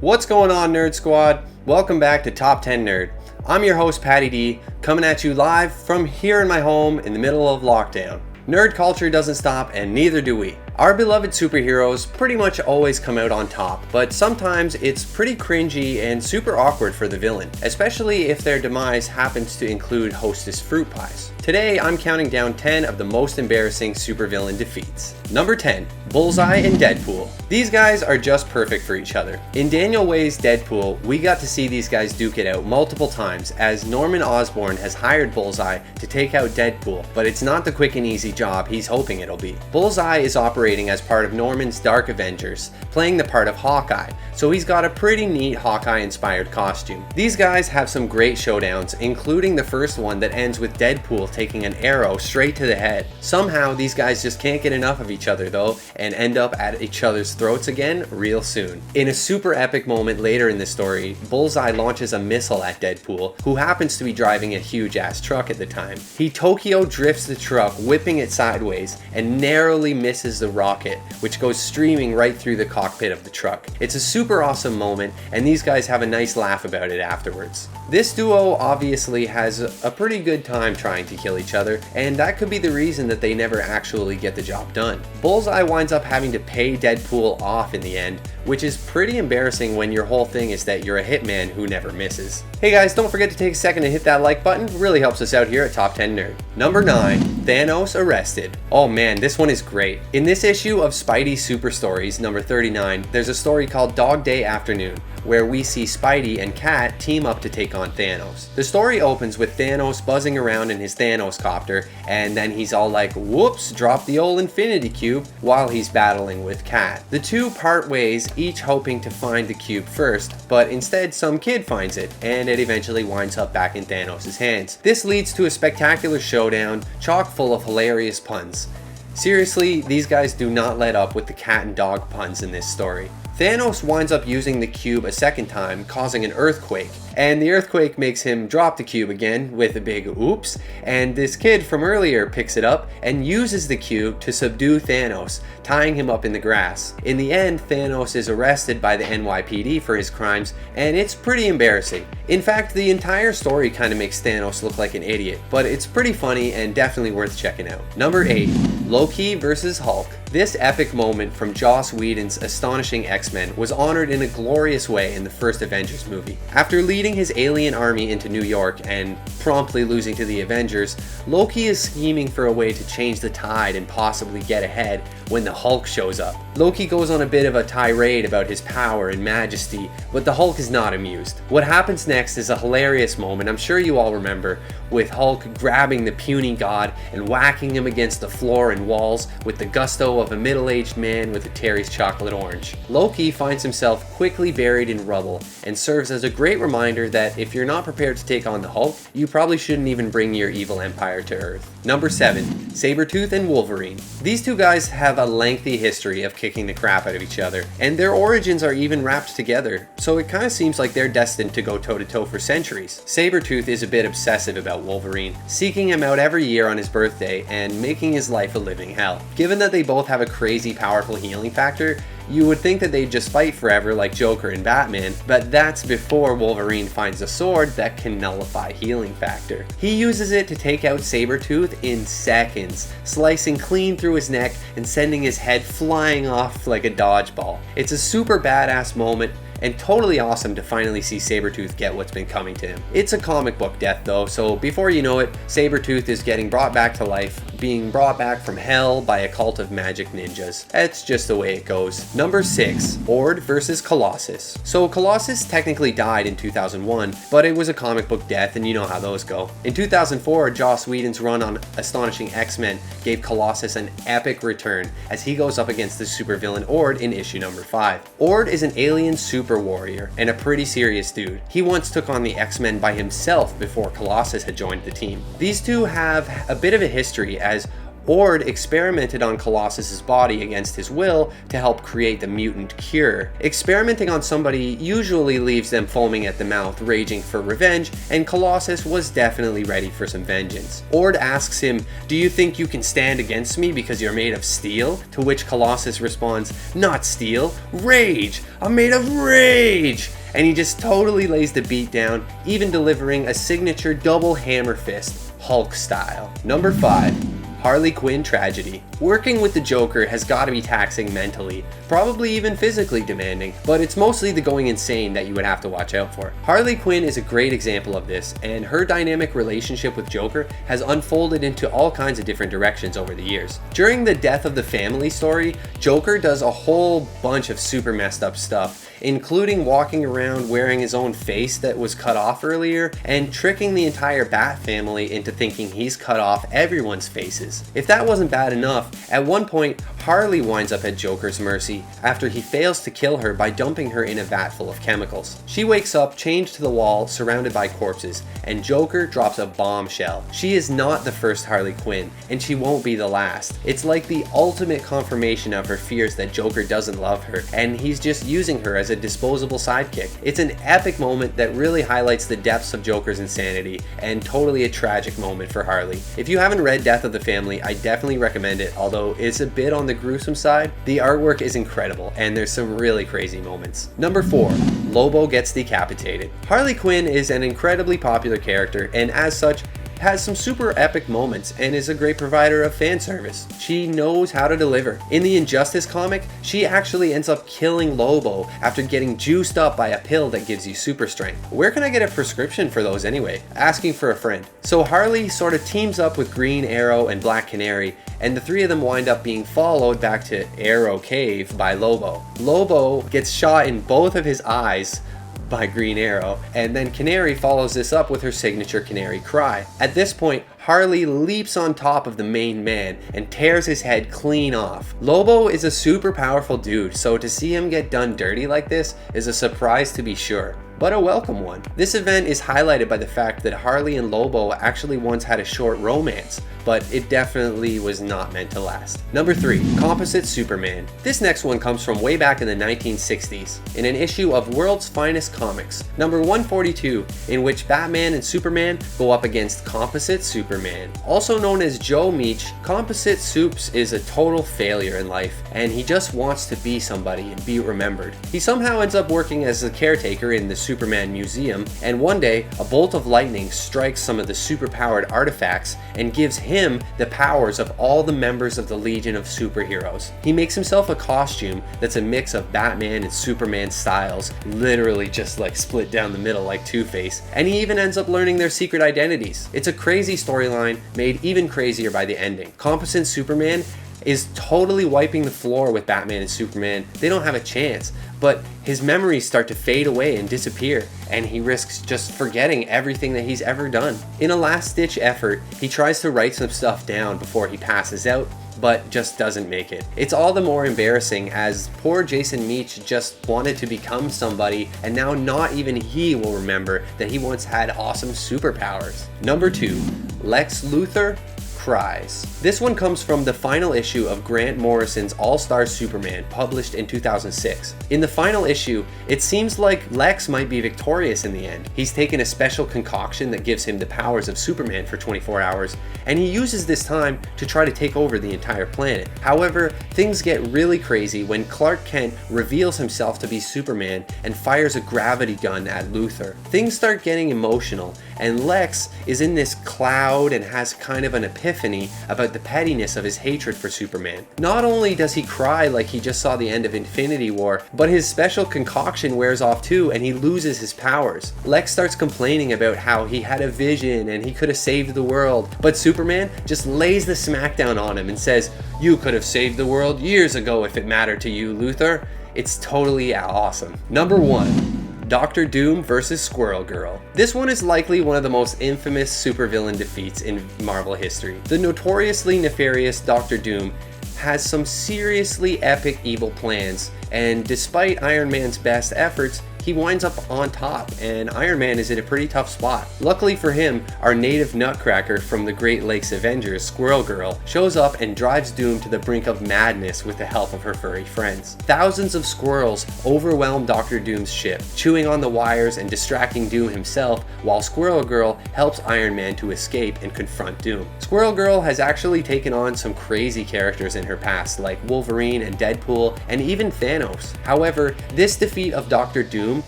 What's going on, Nerd Squad? Welcome back to Top 10 Nerd. I'm your host, Patty D, coming at you live from here in my home in the middle of lockdown. Nerd culture doesn't stop, and neither do we. Our beloved superheroes pretty much always come out on top, but sometimes it's pretty cringy and super awkward for the villain, especially if their demise happens to include Hostess fruit pies. Today, I'm counting down 10 of the most embarrassing supervillain defeats. Number 10, Bullseye and Deadpool. These guys are just perfect for each other. In Daniel Way's Deadpool, we got to see these guys duke it out multiple times as Norman Osborn has hired Bullseye to take out Deadpool, but it's not the quick and easy job he's hoping it'll be. Bullseye is operating as part of Norman's Dark Avengers, playing the part of Hawkeye, so he's got a pretty neat Hawkeye-inspired costume. These guys have some great showdowns, including the first one that ends with Deadpool taking an arrow straight to the head. Somehow, these guys just can't get enough of each other though, and end up at each other's throats again real soon. In a super epic moment later in the story, Bullseye launches a missile at Deadpool, who happens to be driving a huge ass truck at the time. He Tokyo drifts the truck, whipping it sideways, and narrowly misses the rocket, which goes streaming right through the cockpit of the truck. It's a super awesome moment, and these guys have a nice laugh about it afterwards. This duo obviously has a pretty good time trying to kill each other, and that could be the reason that they never actually get the job done. Bullseye winds up having to pay Deadpool off in the end, which is pretty embarrassing when your whole thing is that you're a hitman who never misses. Hey guys, don't forget to take a second to hit that like button, it really helps us out here at Top 10 Nerd. Number 9, Thanos Arrested. Oh man, this one is great. In this issue of Spidey Super Stories, number 39, there's a story called Dog Day Afternoon, where we see Spidey and Cat team up to take on Thanos. The story opens with Thanos buzzing around in his Thanos copter, and then he's all like, whoops, drop the old Infinity Cube, while he's battling with Cat. The two part ways, each hoping to find the cube first, but instead some kid finds it, and it eventually winds up back in Thanos' hands. This leads to a spectacular showdown, chock full of hilarious puns. Seriously, these guys do not let up with the cat and dog puns in this story. Thanos winds up using the cube a second time, causing an earthquake, and the earthquake makes him drop the cube again with a big oops, and this kid from earlier picks it up and uses the cube to subdue Thanos, tying him up in the grass. In the end, Thanos is arrested by the NYPD for his crimes, and it's pretty embarrassing. In fact, the entire story kind of makes Thanos look like an idiot, but it's pretty funny and definitely worth checking out. Number 8, Loki vs. Hulk. This epic moment from Joss Whedon's astonishing X-Men was honored in a glorious way in the first Avengers movie. After leading his alien army into New York and promptly losing to the Avengers, Loki is scheming for a way to change the tide and possibly get ahead when the Hulk shows up. Loki goes on a bit of a tirade about his power and majesty, but the Hulk is not amused. What happens next is a hilarious moment I'm sure you all remember, with Hulk grabbing the puny god and whacking him against the floor and walls with the gusto of a middle-aged man with a Terry's chocolate orange. Loki finds himself quickly buried in rubble and serves as a great reminder that if you're not prepared to take on the Hulk, you probably shouldn't even bring your evil empire to Earth. Number 7, Sabertooth and Wolverine. These two guys have a lengthy history of kicking the crap out of each other, and their origins are even wrapped together, so it kind of seems like they're destined to go toe-to-toe for centuries. Sabertooth is a bit obsessive about Wolverine, seeking him out every year on his birthday and making his life a living hell. Given that they both have a crazy powerful healing factor, you would think that they'd just fight forever like Joker and Batman, but that's before Wolverine finds a sword that can nullify healing factor. He uses it to take out Sabertooth in seconds, slicing clean through his neck and sending his head flying off like a dodgeball. It's a super badass moment, and totally awesome to finally see Sabertooth get what's been coming to him. It's a comic book death though, so before you know it, Sabertooth is getting brought back to life, being brought back from hell by a cult of magic ninjas. That's just the way it goes. Number 6, Ord vs. Colossus. So Colossus technically died in 2001, but it was a comic book death and you know how those go. In 2004, Joss Whedon's run on Astonishing X-Men gave Colossus an epic return as he goes up against the supervillain Ord in issue number 5. Ord is an alien super warrior and a pretty serious dude. He once took on the X-Men by himself before Colossus had joined the team. These two have a bit of a history as Ord experimented on Colossus's body against his will to help create the mutant cure. Experimenting on somebody usually leaves them foaming at the mouth, raging for revenge, and Colossus was definitely ready for some vengeance. Ord asks him, "Do you think you can stand against me because you're made of steel?" To which Colossus responds, "Not steel, rage! I'm made of rage!" And he just totally lays the beat down, even delivering a signature double hammer fist, Hulk style. Number 5. Harley Quinn tragedy. Working with the Joker has got to be taxing mentally, probably even physically demanding, but it's mostly the going insane that you would have to watch out for. Harley Quinn is a great example of this, and her dynamic relationship with Joker has unfolded into all kinds of different directions over the years. During the death of the family story, Joker does a whole bunch of super messed up stuff, including walking around wearing his own face that was cut off earlier, and tricking the entire Bat family into thinking he's cut off everyone's faces. If that wasn't bad enough, at one point, Harley winds up at Joker's mercy after he fails to kill her by dumping her in a vat full of chemicals. She wakes up chained to the wall, surrounded by corpses, and Joker drops a bombshell. She is not the first Harley Quinn, and she won't be the last. It's like the ultimate confirmation of her fears that Joker doesn't love her, and he's just using her as a disposable sidekick. It's an epic moment that really highlights the depths of Joker's insanity, and totally a tragic moment for Harley. If you haven't read Death of the Family, I definitely recommend it, although it's a bit on the gruesome side. The artwork is incredible, and there's some really crazy moments. Number 4. Lobo Gets Decapitated. Harley Quinn is an incredibly popular character, and as such, has some super epic moments and is a great provider of fan service. She knows how to deliver. In the Injustice comic, she actually ends up killing Lobo after getting juiced up by a pill that gives you super strength. Where can I get a prescription for those anyway? Asking for a friend. So Harley sort of teams up with Green Arrow and Black Canary, and the three of them wind up being followed back to Arrow Cave by Lobo. Lobo gets shot in both of his eyes by Green Arrow, and then Canary follows this up with her signature Canary Cry. At this point, Harley leaps on top of the main man and tears his head clean off. Lobo is a super powerful dude, so to see him get done dirty like this is a surprise to be sure, but a welcome one. This event is highlighted by the fact that Harley and Lobo actually once had a short romance, but it definitely was not meant to last. Number 3. Composite Superman. This next one comes from way back in the 1960s, in an issue of World's Finest Comics, number 142, in which Batman and Superman go up against Composite Superman. Also known as Joe Meach, Composite Supes is a total failure in life, and he just wants to be somebody and be remembered. He somehow ends up working as a caretaker in the Superman Museum, and one day, a bolt of lightning strikes some of the superpowered artifacts and gives him the powers of all the members of the Legion of Superheroes. He makes himself a costume that's a mix of Batman and Superman styles, literally just like split down the middle like Two-Face, and he even ends up learning their secret identities. It's a crazy storyline, made even crazier by the ending. Composite Superman is totally wiping the floor with Batman and Superman. They don't have a chance, but his memories start to fade away and disappear, and he risks just forgetting everything that he's ever done. In a last-ditch effort, he tries to write some stuff down before he passes out, but just doesn't make it. It's all the more embarrassing as poor Jason Meach just wanted to become somebody, and now not even he will remember that he once had awesome superpowers. Number 2. Lex Luthor Cries. This one comes from the final issue of Grant Morrison's All-Star Superman, published in 2006. In the final issue, it seems like Lex might be victorious in the end. He's taken a special concoction that gives him the powers of Superman for 24 hours, and he uses this time to try to take over the entire planet. However, things get really crazy when Clark Kent reveals himself to be Superman and fires a gravity gun at Luthor. Things start getting emotional, and Lex is in this cloud and has kind of an epiphany about the pettiness of his hatred for Superman. Not only does he cry like he just saw the end of Infinity War, but his special concoction wears off too and he loses his powers. Lex starts complaining about how he had a vision and he could have saved the world, but Superman just lays the smackdown on him and says, "You could have saved the world years ago if it mattered to you, Luthor." It's totally awesome. Number 1. Doctor Doom vs. Squirrel Girl. This one is likely one of the most infamous supervillain defeats in Marvel history. The notoriously nefarious Doctor Doom has some seriously epic evil plans, and despite Iron Man's best efforts, he winds up on top, and Iron Man is in a pretty tough spot. Luckily for him, our native nutcracker from the Great Lakes Avengers, Squirrel Girl, shows up and drives Doom to the brink of madness with the help of her furry friends. Thousands of squirrels overwhelm Dr. Doom's ship, chewing on the wires and distracting Doom himself, while Squirrel Girl helps Iron Man to escape and confront Doom. Squirrel Girl has actually taken on some crazy characters in her past, like Wolverine and Deadpool, and even Thanos. However, this defeat of Dr. Doom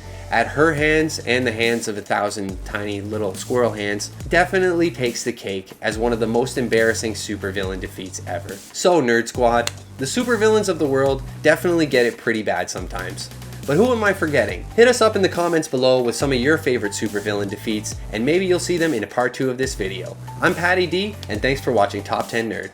at her hands and the hands of 1,000 tiny little squirrel hands definitely takes the cake as one of the most embarrassing supervillain defeats ever. So Nerd Squad, the supervillains of the world definitely get it pretty bad sometimes. But who am I forgetting? Hit us up in the comments below with some of your favorite supervillain defeats, and maybe you'll see them in a part 2 of this video. I'm Patty D, and thanks for watching Top 10 Nerd.